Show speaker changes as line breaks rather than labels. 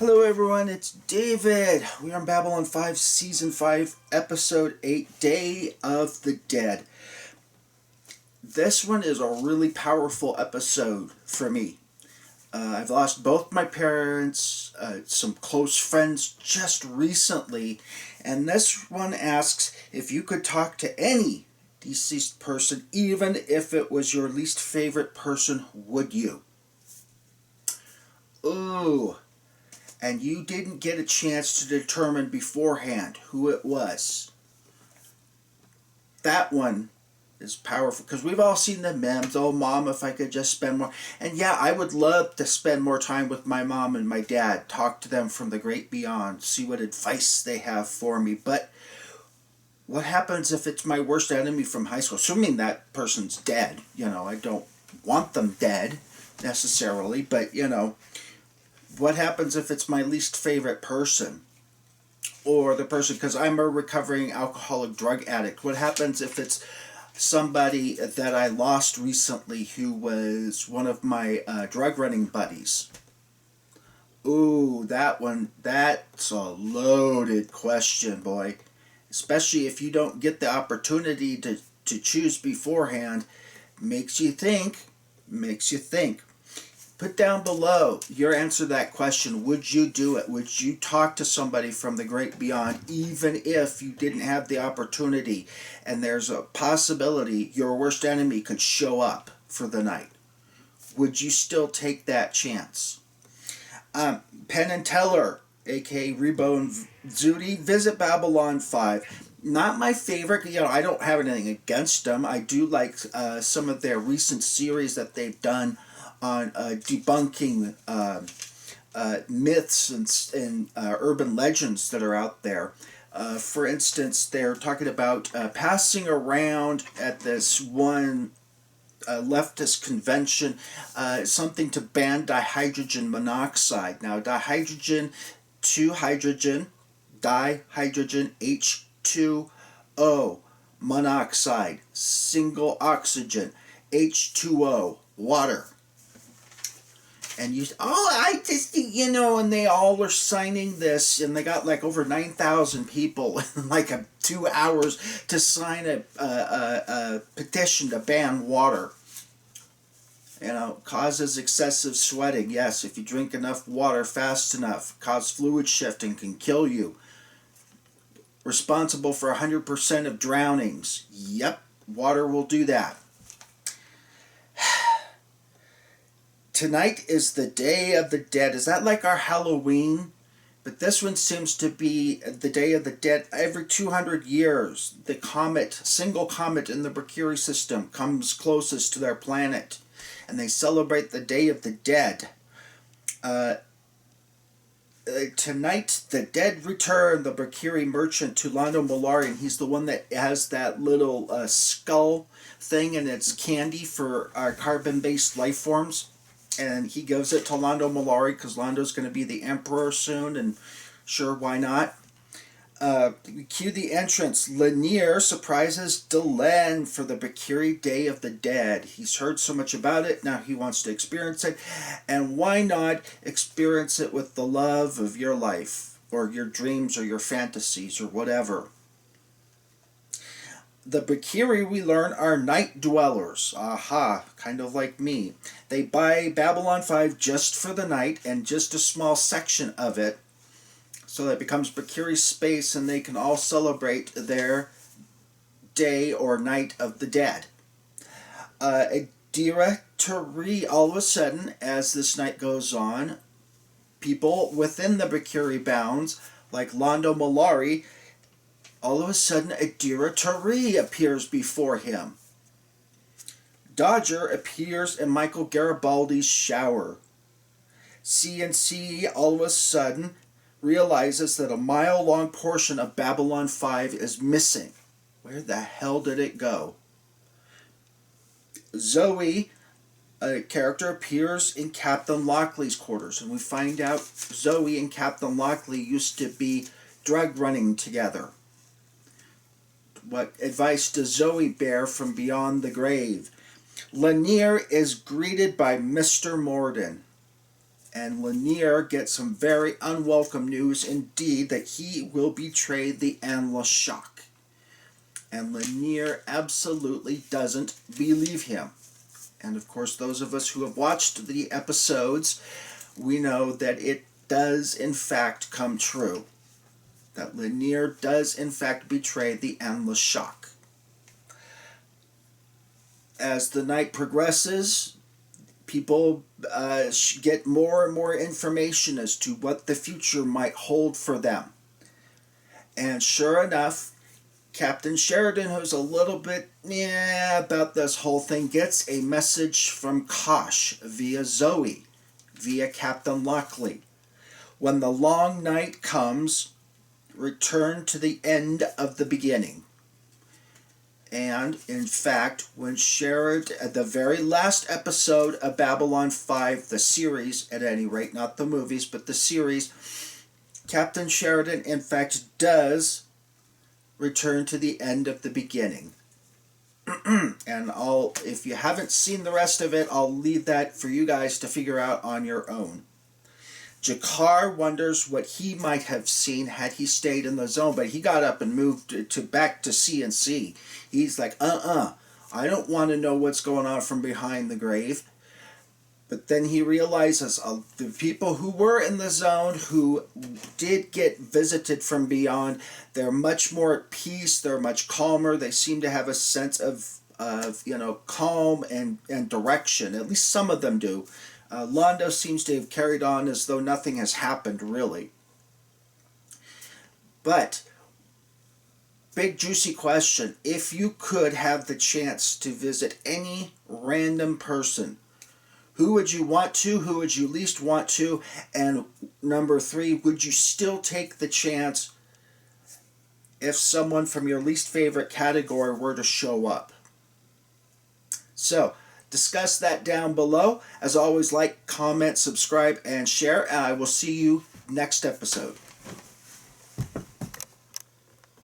Hello everyone, it's David. We are on Babylon 5, Season 5, Episode 8, Day of the Dead. This one is a really powerful episode for me. I've lost both my parents, some close friends just recently, and this one asks if you could talk to any deceased person, even if it was your least favorite person, would you? Ooh. And you didn't get a chance to determine beforehand who it was. That one is powerful because we've all seen the memes. Oh, mom, if I could just spend more. And yeah, I would love to spend more time with my mom and my dad, talk to them from the great beyond, see what advice they have for me. But what happens if it's my worst enemy from high school? Assuming that person's dead. I don't want them dead necessarily, but what happens if it's my least favorite person? Or the person, because I'm a recovering alcoholic drug addict. What happens if it's somebody that I lost recently who was one of my drug running buddies? Ooh, that's a loaded question, boy. Especially if you don't get the opportunity to choose beforehand. Makes you think. Put down below your answer to that question. Would you do it? Would you talk to somebody from the great beyond even if you didn't have the opportunity and there's a possibility your worst enemy could show up for the night? Would you still take that chance? Penn and Teller, aka Rebo and Zudi, visit Babylon 5. Not my favorite. I don't have anything against them. I do like some of their recent series that they've done on debunking myths and urban legends that are out there. For instance, they're talking about passing around at this one leftist convention something to ban dihydrogen monoxide. Now, dihydrogen, dihydrogen, H2O, monoxide, single oxygen, H2O, water. And and they all are signing this, and they got like over 9,000 people in like 2 hours to sign a petition to ban water. Causes excessive sweating. Yes, if you drink enough water fast enough, cause fluid shifting, can kill you. Responsible for 100% of drownings. Yep, water will do that. Tonight is the Day of the Dead. Is that like our Halloween? But this one seems to be the Day of the Dead. Every 200 years, the single comet in the Mercury system comes closest to their planet. And they celebrate the Day of the Dead. Tonight, the dead return, the Mercury merchant, to Lando Malarian. He's the one that has that little skull thing, and it's candy for our carbon-based life forms. And he gives it to Lando Malari because Lando's going to be the emperor soon, and sure, why not? We cue the entrance. Lanier surprises Delenn for the Mercury Day of the Dead. He's heard so much about it, now he wants to experience it. And why not experience it with the love of your life, or your dreams, or your fantasies, or whatever. The Mercury, we learn, are night dwellers. Aha, kind of like me. They buy Babylon 5 just for the night and just a small section of it, so that it becomes Mercury space and they can all celebrate their day or night of the dead. Adira Tari, all of a sudden, as this night goes on, people within the Mercury bounds, like Lando Malari, all of a sudden, Adira Tari appears before him. Dodger appears in Michael Garibaldi's shower. CNC, all of a sudden, realizes that a mile-long portion of Babylon 5 is missing. Where the hell did it go? Zoe, a character, appears in Captain Lockley's quarters, and we find out Zoe and Captain Lockley used to be drug running together. What advice does Zoe bear from beyond the grave? Lanier is greeted by Mr. Morden. And Lanier gets some very unwelcome news indeed that he will betray the Endless Shock. And Lanier absolutely doesn't believe him. And of course, those of us who have watched the episodes, we know that it does in fact come true. That Lanier does in fact betray the Endless Shock. As the night progresses, people get more and more information as to what the future might hold for them. And sure enough, Captain Sheridan, who's a little bit about this whole thing, gets a message from Kosh via Zoe, via Captain Lockley. When the long night comes, return to the end of the beginning. And, in fact, when Sheridan, at the very last episode of Babylon 5, the series, at any rate, not the movies, but the series, Captain Sheridan, in fact, does return to the end of the beginning. And if you haven't seen the rest of it, I'll leave that for you guys to figure out on your own. Jakar wonders what he might have seen had he stayed in the zone, but he got up and moved back to CNC. He's like, I don't want to know what's going on from behind the grave. But then he realizes the people who were in the zone, who did get visited from beyond, they're much more at peace, they're much calmer, they seem to have a sense of calm and direction. At least some of them do. Londo seems to have carried on as though nothing has happened, really. But, big juicy question, if you could have the chance to visit any random person, who would you want to? Who would you least want to? And number 3, would you still take the chance if someone from your least favorite category were to show up? So, discuss that down below. As always, like, comment, subscribe, and share. And I will see you next episode.